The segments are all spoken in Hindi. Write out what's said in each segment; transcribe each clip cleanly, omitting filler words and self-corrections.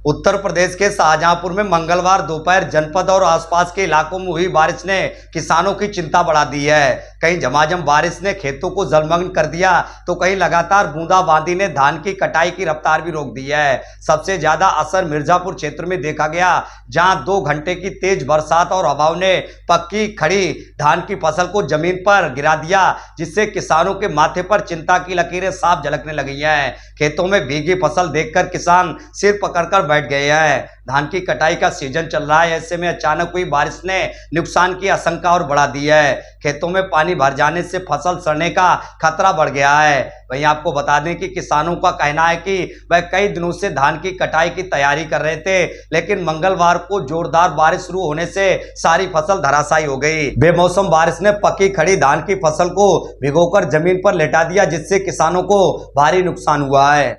उत्तर प्रदेश के शाहजहांपुर में मंगलवार दोपहर जनपद और आसपास के इलाकों में हुई बारिश ने किसानों की चिंता बढ़ा दी है। कहीं झमाझम बारिश ने खेतों को जलमग्न कर दिया तो कहीं लगातार बूंदाबांदी ने धान की कटाई की रफ्तार भी रोक दी है। सबसे ज्यादा असर मिर्जापुर क्षेत्र में देखा गया, जहां 2 घंटे की तेज बरसात और हवाओं ने पक्की खड़ी धान की फसल को जमीन पर गिरा दिया, जिससे किसानों के माथे पर चिंता की लकीरें साफ झलकने लगी हैं। खेतों में भीगी फसल देखकर किसान सिर पकड़कर बैठ गए हैं। धान की कटाई का सीजन चल रहा है, ऐसे में अचानक हुई बारिश ने नुकसान की आशंका और बढ़ा दी है। खेतों में पानी भर जाने से फसल सड़ने का खतरा बढ़ गया है। वहीं आपको बता दें कि किसानों का कहना है कि वह कई दिनों से धान की कटाई की तैयारी कर रहे थे, लेकिन मंगलवार को जोरदार बारिश शुरू होने से सारी फसल धराशायी हो गई। बेमौसम बारिश ने पकी खड़ी धान की फसल को भिगोकर जमीन पर लेटा दिया, जिससे किसानों को भारी नुकसान हुआ है।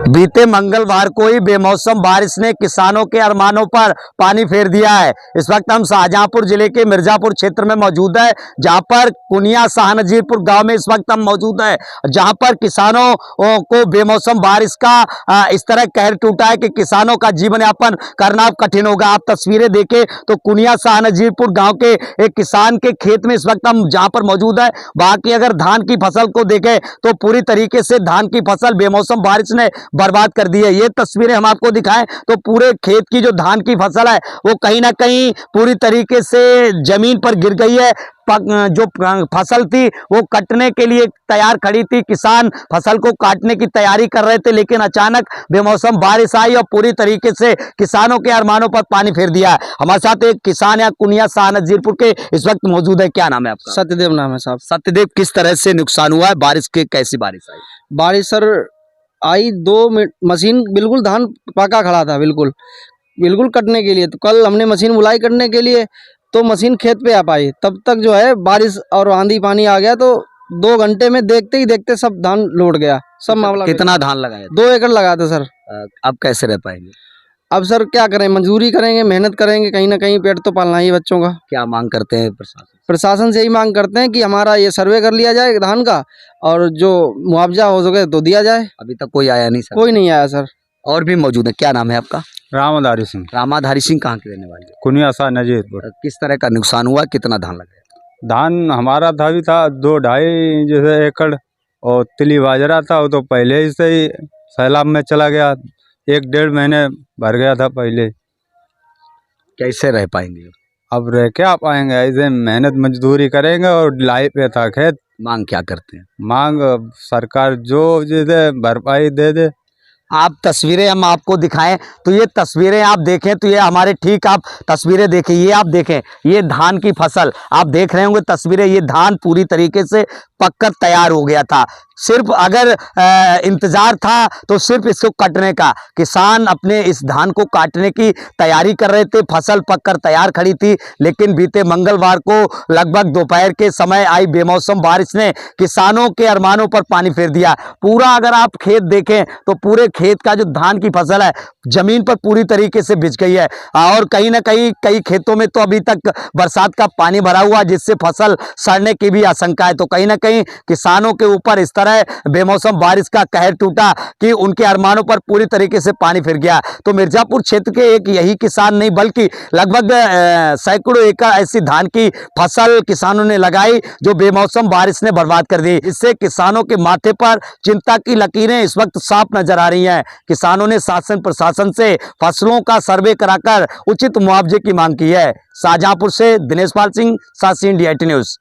बीते मंगलवार को ही बेमौसम बारिश ने किसानों के अरमानों पर पानी फेर दिया है। इस वक्त हम शाहजहांपुर जिले के मिर्जापुर क्षेत्र में मौजूद है, जहां पर कुनिया शाहनजीरपुर गांव में इस वक्त हम मौजूद है, जहां पर किसानों को बेमौसम बारिश का इस तरह कहर टूटा है कि किसानों का जीवन यापन करना अब कठिन होगा। आप तस्वीरें देखें तो कुनिया शाहनजीरपुर गाँव के एक किसान के खेत में इस वक्त हम जहाँ पर मौजूद है, वहां की अगर धान की फसल को देखें तो पूरी तरीके से धान की फसल बेमौसम बारिश ने बर्बाद कर दी है। ये तस्वीरें हम आपको दिखाएं तो पूरे खेत की जो धान की फसल है वो कहीं ना कहीं पूरी तरीके से जमीन पर गिर गई है। जो फसल थी वो कटने के लिए तैयार खड़ी थी, किसान फसल को काटने की तैयारी कर रहे थे, लेकिन अचानक बेमौसम बारिश आई और पूरी तरीके से किसानों के अरमानों पर पानी फेर दिया। हमारे साथ एक किसान या कुनिया शाहनजीरपुर के इस वक्त मौजूद है। क्या नाम है आपका? सत्यदेव नाम है साहब। सत्यदेव, किस तरह से नुकसान हुआ है? बारिश के कैसी बारिश आई? बारिश सर आई 2 मिनट, मशीन बिल्कुल धान पका खड़ा था, बिल्कुल कटने के लिए। तो कल हमने मशीन बुलाई करने के लिए, तो मशीन खेत पे आ पाई, तब तक जो है बारिश और आंधी पानी आ गया, तो 2 घंटे में देखते ही देखते सब धान लौट गया। सब मामला। कितना धान लगाया? 2 एकड़ लगाया था सर। अब कैसे रह पाएंगे? अब सर क्या करें, मजदूरी करेंगे, मेहनत करेंगे, कहीं ना कहीं पेट तो पालना ही है बच्चों का। क्या मांग करते हैं प्रशासन से यही मांग करते हैं कि हमारा ये सर्वे कर लिया जाए धान का, और जो मुआवजा हो सके तो दिया जाए। अभी तक कोई आया नहीं सर? कोई नहीं आया सर। और भी मौजूद है। क्या नाम है आपका? रामाधारी सिंह। रामाधारी सिंह कहाँ के रहने वाले? कुनिया शाहनजीरपुर। किस तरह का नुकसान हुआ? कितना धान लगा? धान हमारा था भी था 2-2.5 जैसे एकड़, और तिली बाजरा था वो तो पहले ही से ही सैलाब में चला गया, 1-1.5 महीने भर गया था पहले। कैसे रह पाएंगे? अब रह क्या पाएंगे, ऐसे मेहनत मजदूरी करेंगे और लाई पे था खेत। मांग क्या करते हैं? मांग सरकार जो जैसे भरपाई दे दे। आप तस्वीरें हम आपको दिखाएं तो ये तस्वीरें आप देखें तो ये हमारे ठीक, आप तस्वीरें देखें, ये आप देखें, ये धान की फसल आप देख रहे होंगे तस्वीरें। ये धान पूरी तरीके से पककर तैयार हो गया था, सिर्फ अगर इंतजार था तो सिर्फ इसको कटने का। किसान अपने इस धान को काटने की तैयारी कर रहे थे, फसल पककर तैयार खड़ी थी, लेकिन बीते मंगलवार को लगभग दोपहर के समय आई बेमौसम बारिश ने किसानों के अरमानों पर पानी फेर दिया। पूरा अगर आप खेत देखें तो पूरे खेत का जो धान की फसल है जमीन पर पूरी तरीके से बिछ गई है, और कहीं ना कहीं कई खेतों में तो अभी तक बरसात का पानी भरा हुआ, जिससे फसल सड़ने की भी आशंका है। तो कहीं ना कहीं किसानों के ऊपर इस तरह बेमौसम बारिश का कहर टूटा कि उनके अरमानों पर पूरी तरीके से पानी फिर गया। तो मिर्जापुर क्षेत्र के एक यही किसान नहीं बल्कि लगभग सैकड़ों एकड़ ऐसी धान की फसल किसानों ने लगाई जो बेमौसम बारिश ने बर्बाद कर दी। इससे किसानों के माथे पर चिंता की लकीरें इस वक्त साफ नजर आ रही हैं। किसानों ने शासन प्रशासन से फसलों का सर्वे कराकर उचित मुआवजे की मांग की है। शाहजहांपुर से दिनेश पाल सिंह, साक्षी इंडिया 18 न्यूज।